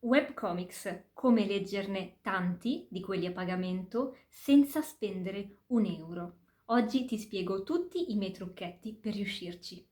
Webcomics, come leggerne tanti di quelli a pagamento senza spendere un euro. Oggi ti spiego tutti i miei trucchetti per riuscirci.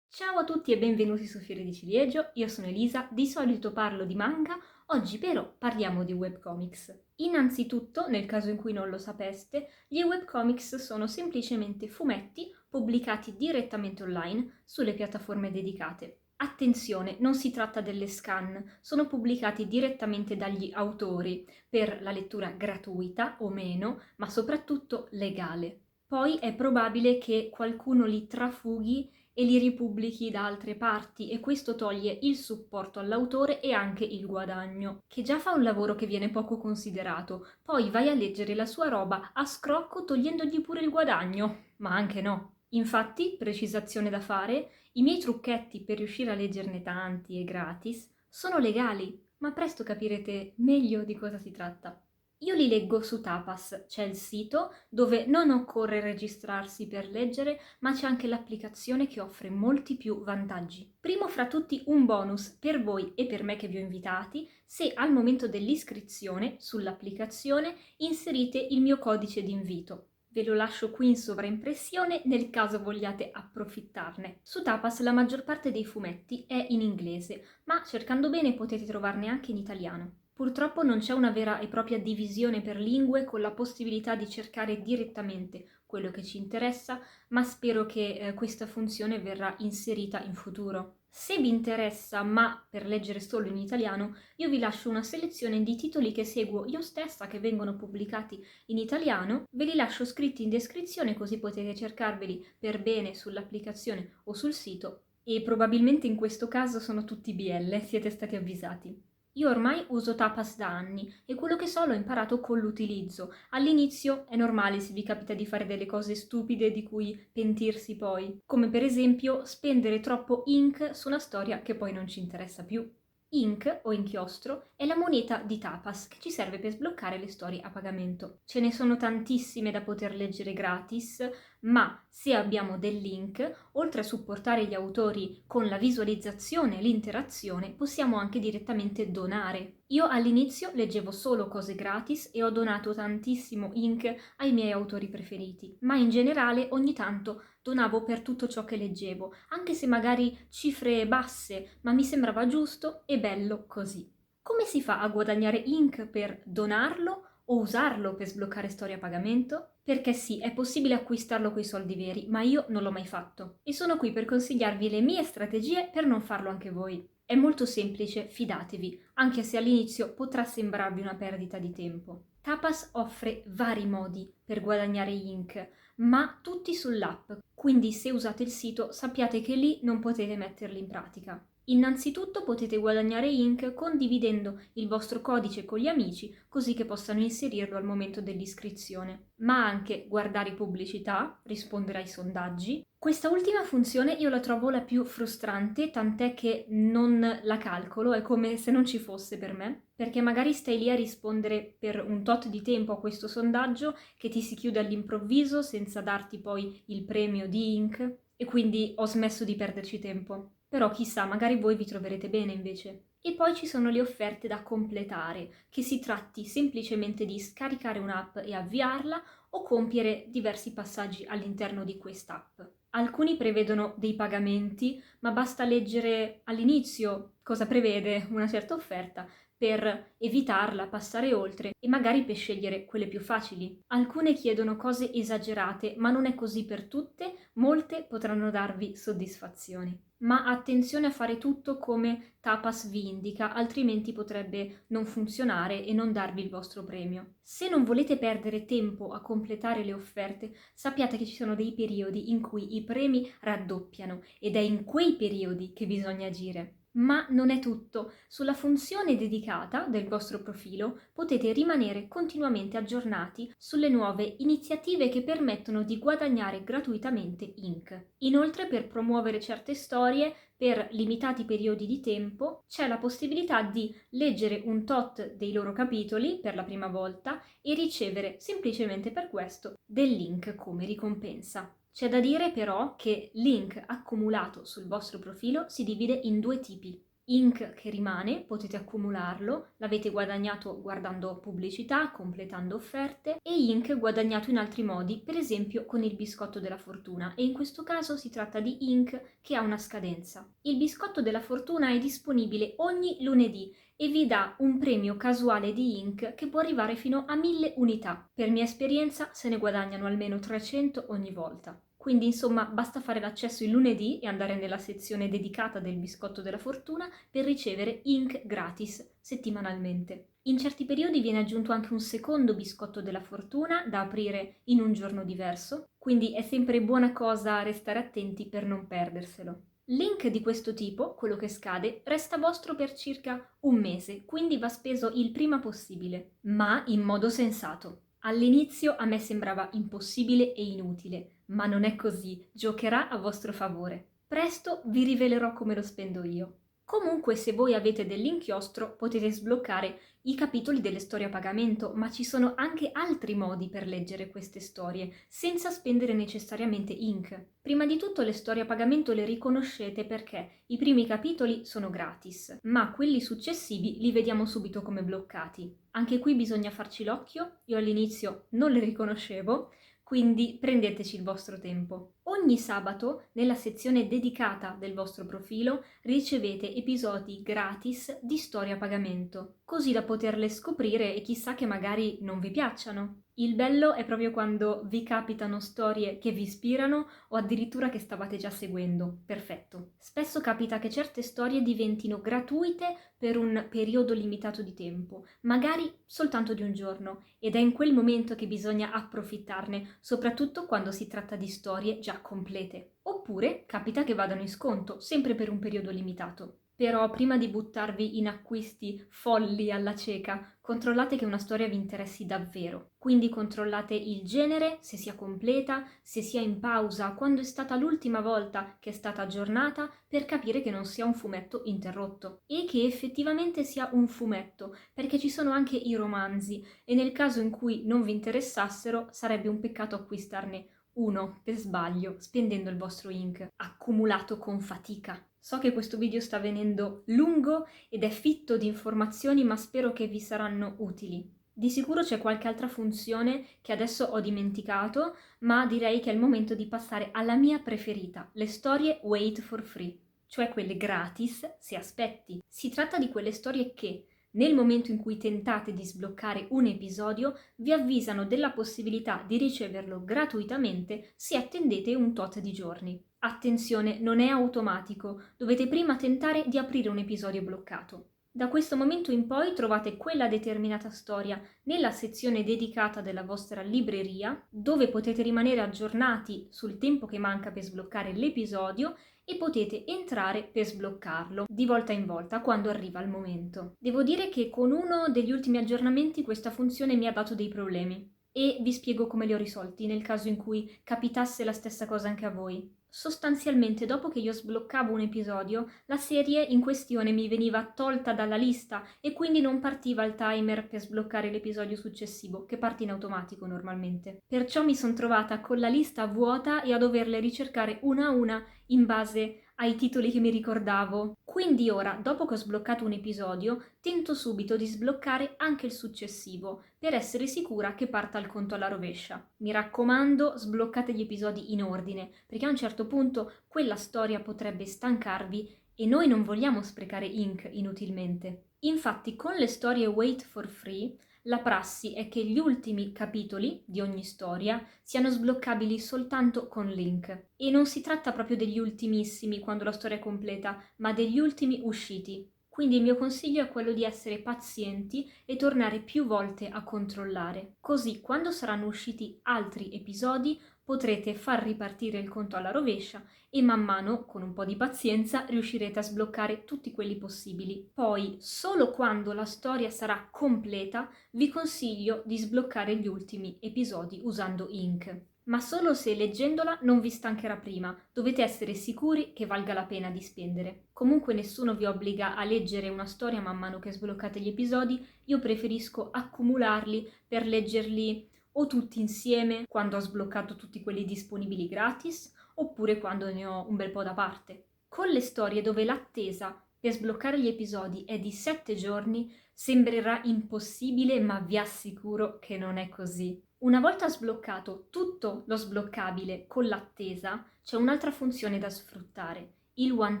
Ciao a tutti e benvenuti su Fiori di Ciliegio, io sono Elisa, di solito parlo di manga, oggi però parliamo di webcomics. Innanzitutto, nel caso in cui non lo sapeste, gli webcomics sono semplicemente fumetti pubblicati direttamente online sulle piattaforme dedicate. Attenzione, non si tratta delle scan, sono pubblicati direttamente dagli autori per la lettura gratuita o meno, ma soprattutto legale. Poi è probabile che qualcuno li trafughi e li ripubblichi da altre parti e questo toglie il supporto all'autore e anche il guadagno, che già fa un lavoro che viene poco considerato. Poi vai a leggere la sua roba a scrocco togliendogli pure il guadagno, ma anche no. Infatti, precisazione da fare, i miei trucchetti per riuscire a leggerne tanti e gratis sono legali, ma presto capirete meglio di cosa si tratta. Io li leggo su Tapas, c'è il sito dove non occorre registrarsi per leggere, ma c'è anche l'applicazione che offre molti più vantaggi. Primo fra tutti un bonus per voi e per me che vi ho invitati se al momento dell'iscrizione sull'applicazione inserite il mio codice d'invito. Ve lo lascio qui in sovraimpressione nel caso vogliate approfittarne. Su Tapas la maggior parte dei fumetti è in inglese, ma cercando bene potete trovarne anche in italiano. Purtroppo non c'è una vera e propria divisione per lingue con la possibilità di cercare direttamente quello che ci interessa, ma spero che questa funzione verrà inserita in futuro. Se vi interessa, ma per leggere solo in italiano, io vi lascio una selezione di titoli che seguo io stessa che vengono pubblicati in italiano, ve li lascio scritti in descrizione così potete cercarveli per bene sull'applicazione o sul sito e probabilmente in questo caso sono tutti BL, siete stati avvisati. Io ormai uso Tapas da anni e quello che so l'ho imparato con l'utilizzo. All'inizio è normale se vi capita di fare delle cose stupide di cui pentirsi poi, come per esempio spendere troppo ink su una storia che poi non ci interessa più. Ink o inchiostro è la moneta di Tapas che ci serve per sbloccare le storie a pagamento. Ce ne sono tantissime da poter leggere gratis, ma se abbiamo del link, oltre a supportare gli autori con la visualizzazione e l'interazione, possiamo anche direttamente donare. Io all'inizio leggevo solo cose gratis e ho donato tantissimo ink ai miei autori preferiti, ma in generale ogni tanto donavo per tutto ciò che leggevo, anche se magari cifre basse, ma mi sembrava giusto e bello così. Come si fa a guadagnare ink per donarlo o usarlo per sbloccare storie a pagamento? Perché sì, è possibile acquistarlo coi soldi veri, ma io non l'ho mai fatto. E sono qui per consigliarvi le mie strategie per non farlo anche voi. È molto semplice, fidatevi, anche se all'inizio potrà sembrarvi una perdita di tempo. Tapas offre vari modi per guadagnare ink, ma tutti sull'app, quindi se usate il sito sappiate che lì non potete metterli in pratica. Innanzitutto potete guadagnare ink condividendo il vostro codice con gli amici così che possano inserirlo al momento dell'iscrizione, ma anche guardare pubblicità, rispondere ai sondaggi. Questa ultima funzione io la trovo la più frustrante, tant'è che non la calcolo, è come se non ci fosse per me, perché magari stai lì a rispondere per un tot di tempo a questo sondaggio che ti si chiude all'improvviso senza darti poi il premio di ink e quindi ho smesso di perderci tempo. Però chissà, magari voi vi troverete bene invece. E poi ci sono le offerte da completare, che si tratti semplicemente di scaricare un'app e avviarla o compiere diversi passaggi all'interno di quest'app. Alcuni prevedono dei pagamenti, ma basta leggere all'inizio cosa prevede una certa offerta per evitarla, passare oltre e magari per scegliere quelle più facili. Alcune chiedono cose esagerate, ma non è così per tutte, molte potranno darvi soddisfazioni. Ma attenzione a fare tutto come Tapas vi indica, altrimenti potrebbe non funzionare e non darvi il vostro premio. Se non volete perdere tempo a completare le offerte, sappiate che ci sono dei periodi in cui i premi raddoppiano ed è in quei periodi che bisogna agire. Ma non è tutto. Sulla funzione dedicata del vostro profilo potete rimanere continuamente aggiornati sulle nuove iniziative che permettono di guadagnare gratuitamente ink. Inoltre, per promuovere certe storie, per limitati periodi di tempo, c'è la possibilità di leggere un tot dei loro capitoli per la prima volta e ricevere semplicemente per questo del link come ricompensa. C'è da dire però che link accumulato sul vostro profilo si divide in due tipi. Ink che rimane, potete accumularlo, l'avete guadagnato guardando pubblicità, completando offerte, e Ink guadagnato in altri modi, per esempio con il biscotto della fortuna, e in questo caso si tratta di Ink che ha una scadenza. Il biscotto della fortuna è disponibile ogni lunedì e vi dà un premio casuale di Ink che può arrivare fino a 1000 unità. Per mia esperienza se ne guadagnano almeno 300 ogni volta. Quindi insomma basta fare l'accesso il lunedì e andare nella sezione dedicata del biscotto della fortuna per ricevere Ink gratis settimanalmente. In certi periodi viene aggiunto anche un secondo biscotto della fortuna da aprire in un giorno diverso, quindi è sempre buona cosa restare attenti per non perderselo. Link di questo tipo, quello che scade, resta vostro per circa un mese, quindi va speso il prima possibile, ma in modo sensato. All'inizio a me sembrava impossibile e inutile, ma non è così, giocherà a vostro favore. Presto vi rivelerò come lo spendo io. Comunque, se voi avete dell'inchiostro, potete sbloccare i capitoli delle storie a pagamento, ma ci sono anche altri modi per leggere queste storie, senza spendere necessariamente Ink. Prima di tutto le storie a pagamento le riconoscete perché i primi capitoli sono gratis, ma quelli successivi li vediamo subito come bloccati. Anche qui bisogna farci l'occhio, io all'inizio non le riconoscevo, quindi prendeteci il vostro tempo. Ogni sabato, nella sezione dedicata del vostro profilo, ricevete episodi gratis di storie a pagamento, così da poterle scoprire e chissà che magari non vi piacciono. Il bello è proprio quando vi capitano storie che vi ispirano o addirittura che stavate già seguendo. Perfetto. Spesso capita che certe storie diventino gratuite per un periodo limitato di tempo, magari soltanto di un giorno, ed è in quel momento che bisogna approfittarne, soprattutto quando si tratta di storie già complete. Oppure capita che vadano in sconto, sempre per un periodo limitato. Però prima di buttarvi in acquisti folli alla cieca, controllate che una storia vi interessi davvero. Quindi controllate il genere, se sia completa, se sia in pausa, quando è stata l'ultima volta che è stata aggiornata, per capire che non sia un fumetto interrotto. E che effettivamente sia un fumetto, perché ci sono anche i romanzi, e nel caso in cui non vi interessassero, sarebbe un peccato acquistarne uno per sbaglio, spendendo il vostro Ink, accumulato con fatica. So che questo video sta venendo lungo ed è fitto di informazioni, ma spero che vi saranno utili. Di sicuro c'è qualche altra funzione che adesso ho dimenticato, ma direi che è il momento di passare alla mia preferita, le storie wait for free, cioè quelle gratis se aspetti. Si tratta di quelle storie che, nel momento in cui tentate di sbloccare un episodio, vi avvisano della possibilità di riceverlo gratuitamente se attendete un tot di giorni. Attenzione, non è automatico, dovete prima tentare di aprire un episodio bloccato. Da questo momento in poi trovate quella determinata storia nella sezione dedicata della vostra libreria, dove potete rimanere aggiornati sul tempo che manca per sbloccare l'episodio e potete entrare per sbloccarlo di volta in volta quando arriva il momento. Devo dire che con uno degli ultimi aggiornamenti questa funzione mi ha dato dei problemi e vi spiego come li ho risolti nel caso in cui capitasse la stessa cosa anche a voi. Sostanzialmente, dopo che io sbloccavo un episodio, la serie in questione mi veniva tolta dalla lista e quindi non partiva il timer per sbloccare l'episodio successivo, che parte in automatico normalmente. Perciò mi sono trovata con la lista vuota e a doverle ricercare una a una in base ai titoli che mi ricordavo. Quindi ora, dopo che ho sbloccato un episodio, tento subito di sbloccare anche il successivo, per essere sicura che parta il conto alla rovescia. Mi raccomando, sbloccate gli episodi in ordine, perché a un certo punto quella storia potrebbe stancarvi e noi non vogliamo sprecare Ink inutilmente. Infatti, con le storie Wait for Free, la prassi è che gli ultimi capitoli di ogni storia siano sbloccabili soltanto con link. E non si tratta proprio degli ultimissimi quando la storia è completa, ma degli ultimi usciti. Quindi il mio consiglio è quello di essere pazienti e tornare più volte a controllare. Così quando saranno usciti altri episodi potrete far ripartire il conto alla rovescia e man mano, con un po' di pazienza, riuscirete a sbloccare tutti quelli possibili. Poi, solo quando la storia sarà completa, vi consiglio di sbloccare gli ultimi episodi usando Ink. Ma solo se leggendola non vi stancherà prima, dovete essere sicuri che valga la pena di spendere. Comunque nessuno vi obbliga a leggere una storia man mano che sbloccate gli episodi, io preferisco accumularli per leggerli o tutti insieme quando ho sbloccato tutti quelli disponibili gratis, oppure quando ne ho un bel po' da parte. Con le storie dove l'attesa per sbloccare gli episodi è di 7 giorni, sembrerà impossibile, ma vi assicuro che non è così. Una volta sbloccato tutto lo sbloccabile con l'attesa, c'è un'altra funzione da sfruttare, il One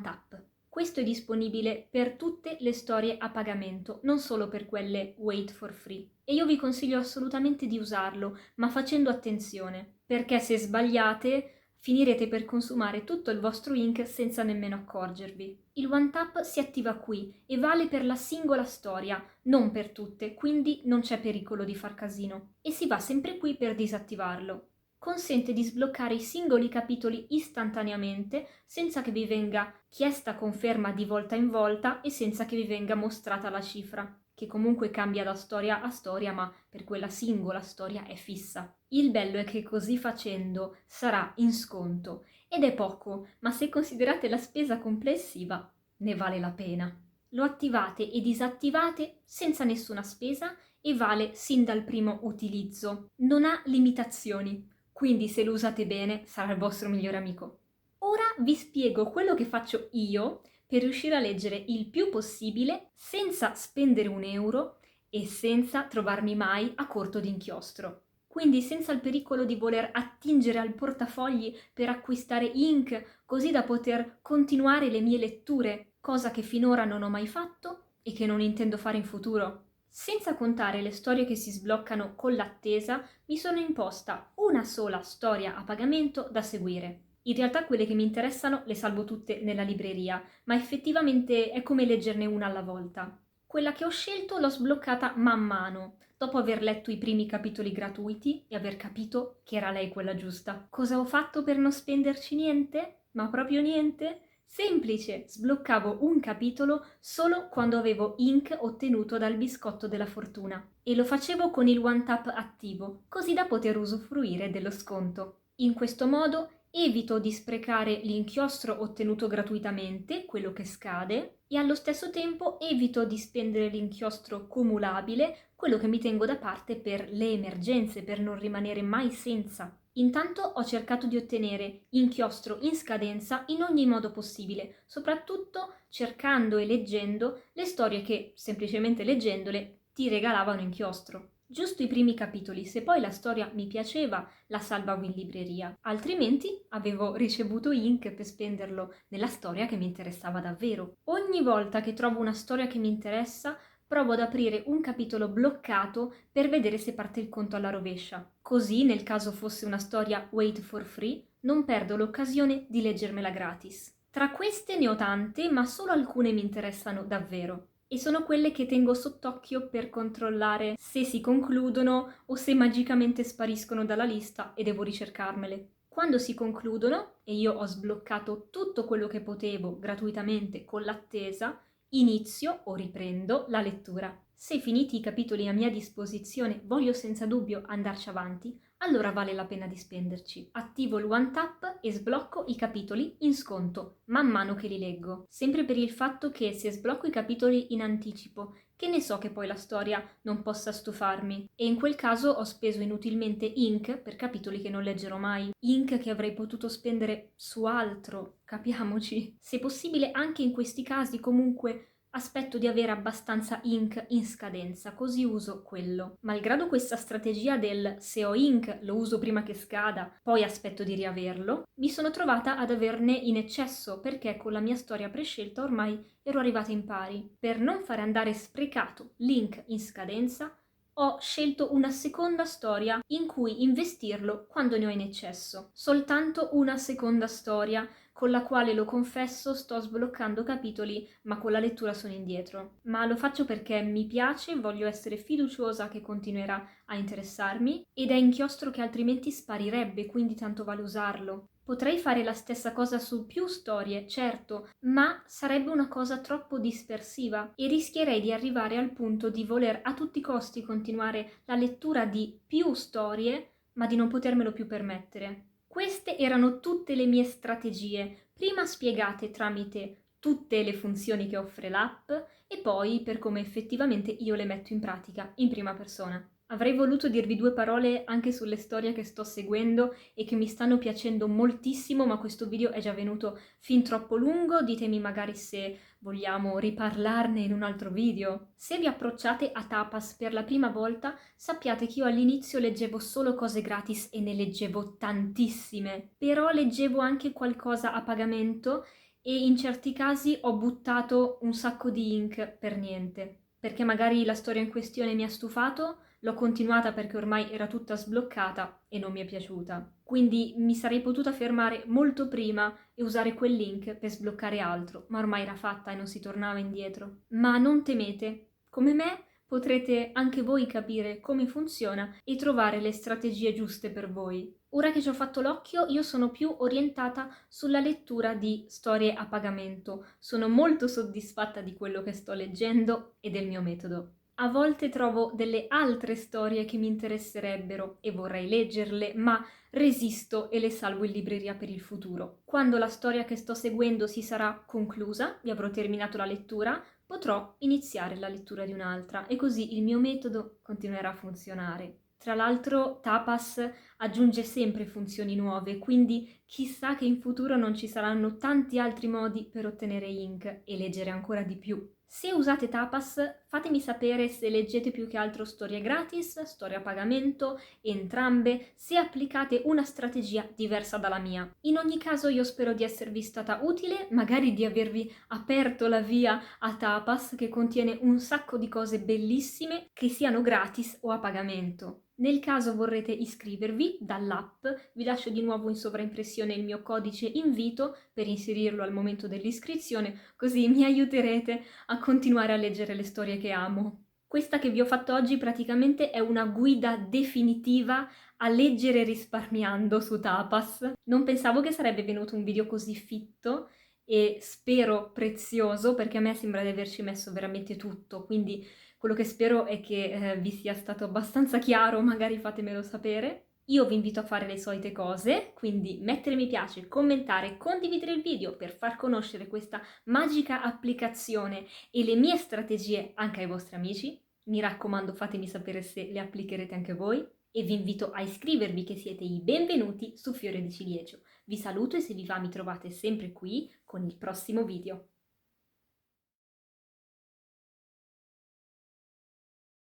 Tap. Questo è disponibile per tutte le storie a pagamento, non solo per quelle wait for free. E io vi consiglio assolutamente di usarlo, ma facendo attenzione, perché se sbagliate finirete per consumare tutto il vostro ink senza nemmeno accorgervi. Il One Tap si attiva qui e vale per la singola storia, non per tutte, quindi non c'è pericolo di far casino. E si va sempre qui per disattivarlo. Consente di sbloccare i singoli capitoli istantaneamente senza che vi venga chiesta conferma di volta in volta e senza che vi venga mostrata la cifra, che comunque cambia da storia a storia, ma per quella singola storia è fissa. Il bello è che così facendo sarà in sconto ed è poco, ma se considerate la spesa complessiva ne vale la pena. Lo attivate e disattivate senza nessuna spesa e vale sin dal primo utilizzo. Non ha limitazioni, quindi se lo usate bene sarà il vostro migliore amico. Ora vi spiego quello che faccio io per riuscire a leggere il più possibile senza spendere un euro e senza trovarmi mai a corto di inchiostro. Quindi senza il pericolo di voler attingere al portafogli per acquistare ink così da poter continuare le mie letture, cosa che finora non ho mai fatto e che non intendo fare in futuro. Senza contare le storie che si sbloccano con l'attesa, mi sono imposta una sola storia a pagamento da seguire. In realtà quelle che mi interessano le salvo tutte nella libreria, ma effettivamente è come leggerne una alla volta. Quella che ho scelto l'ho sbloccata man mano, dopo aver letto i primi capitoli gratuiti e aver capito che era lei quella giusta. Cosa ho fatto per non spenderci niente? Ma proprio niente? Semplice, sbloccavo un capitolo solo quando avevo ink ottenuto dal biscotto della fortuna e lo facevo con il One Tap attivo, così da poter usufruire dello sconto. In questo modo evito di sprecare l'inchiostro ottenuto gratuitamente, quello che scade, e allo stesso tempo evito di spendere l'inchiostro cumulabile, quello che mi tengo da parte per le emergenze, per non rimanere mai senza. Intanto ho cercato di ottenere inchiostro in scadenza in ogni modo possibile, soprattutto cercando e leggendo le storie che, semplicemente leggendole, ti regalavano inchiostro. Giusto i primi capitoli, se poi la storia mi piaceva, la salvavo in libreria, altrimenti avevo ricevuto ink per spenderlo nella storia che mi interessava davvero. Ogni volta che trovo una storia che mi interessa, provo ad aprire un capitolo bloccato per vedere se parte il conto alla rovescia. Così, nel caso fosse una storia wait for free, non perdo l'occasione di leggermela gratis. Tra queste ne ho tante, ma solo alcune mi interessano davvero. E sono quelle che tengo sott'occhio per controllare se si concludono o se magicamente spariscono dalla lista e devo ricercarmele. Quando si concludono, e io ho sbloccato tutto quello che potevo gratuitamente con l'attesa, inizio o riprendo la lettura. Se finiti i capitoli a mia disposizione voglio senza dubbio andarci avanti, allora vale la pena di spenderci. Attivo il One Tap e sblocco i capitoli in sconto, man mano che li leggo. Sempre per il fatto che se sblocco i capitoli in anticipo, che ne so che poi la storia non possa stufarmi. E in quel caso ho speso inutilmente ink per capitoli che non leggerò mai. Ink che avrei potuto spendere su altro, capiamoci. Se possibile anche in questi casi comunque aspetto di avere abbastanza ink in scadenza, così uso quello. Malgrado questa strategia del se ho ink lo uso prima che scada, poi aspetto di riaverlo, mi sono trovata ad averne in eccesso perché con la mia storia prescelta ormai ero arrivata in pari. Per non fare andare sprecato l'ink in scadenza, ho scelto una seconda storia in cui investirlo quando ne ho in eccesso. Soltanto una seconda storia con la quale, lo confesso, sto sbloccando capitoli, ma con la lettura sono indietro. Ma lo faccio perché mi piace, voglio essere fiduciosa che continuerà a interessarmi ed è inchiostro che altrimenti sparirebbe, quindi tanto vale usarlo. Potrei fare la stessa cosa su più storie, certo, ma sarebbe una cosa troppo dispersiva e rischierei di arrivare al punto di voler a tutti i costi continuare la lettura di più storie, ma di non potermelo più permettere. Queste erano tutte le mie strategie, prima spiegate tramite tutte le funzioni che offre l'app e poi per come effettivamente io le metto in pratica in prima persona. Avrei voluto dirvi due parole anche sulle storie che sto seguendo e che mi stanno piacendo moltissimo, ma questo video è già venuto fin troppo lungo. Ditemi magari se vogliamo riparlarne in un altro video. Se vi approcciate a Tapas per la prima volta, sappiate che io all'inizio leggevo solo cose gratis e ne leggevo tantissime, però leggevo anche qualcosa a pagamento e in certi casi ho buttato un sacco di ink per niente, perché magari la storia in questione mi ha stufato, l'ho continuata perché ormai era tutta sbloccata e non mi è piaciuta. Quindi mi sarei potuta fermare molto prima e usare quel link per sbloccare altro, ma ormai era fatta e non si tornava indietro. Ma non temete, come me potrete anche voi capire come funziona e trovare le strategie giuste per voi. Ora che ci ho fatto l'occhio, io sono più orientata sulla lettura di storie a pagamento. Sono molto soddisfatta di quello che sto leggendo e del mio metodo. A volte trovo delle altre storie che mi interesserebbero e vorrei leggerle, ma resisto e le salvo in libreria per il futuro. Quando la storia che sto seguendo si sarà conclusa, vi avrò terminato la lettura, potrò iniziare la lettura di un'altra e così il mio metodo continuerà a funzionare. Tra l'altro, Tapas aggiunge sempre funzioni nuove, quindi chissà che in futuro non ci saranno tanti altri modi per ottenere ink e leggere ancora di più. Se usate Tapas, fatemi sapere se leggete più che altro storie gratis, storie a pagamento, entrambe, se applicate una strategia diversa dalla mia. In ogni caso io spero di esservi stata utile, magari di avervi aperto la via a Tapas che contiene un sacco di cose bellissime che siano gratis o a pagamento. Nel caso vorrete iscrivervi dall'app, vi lascio di nuovo in sovraimpressione il mio codice invito per inserirlo al momento dell'iscrizione, così mi aiuterete a continuare a leggere le storie che amo. Questa che vi ho fatto oggi praticamente è una guida definitiva a leggere risparmiando su Tapas. Non pensavo che sarebbe venuto un video così fitto e spero prezioso, perché a me sembra di averci messo veramente tutto, quindi quello che spero è che vi sia stato abbastanza chiaro, magari fatemelo sapere. Io vi invito a fare le solite cose, quindi mettere mi piace, commentare, condividere il video per far conoscere questa magica applicazione e le mie strategie anche ai vostri amici. Mi raccomando, fatemi sapere se le applicherete anche voi e vi invito a iscrivervi che siete i benvenuti su Fiore di Ciliegio. Vi saluto e se vi va mi trovate sempre qui con il prossimo video.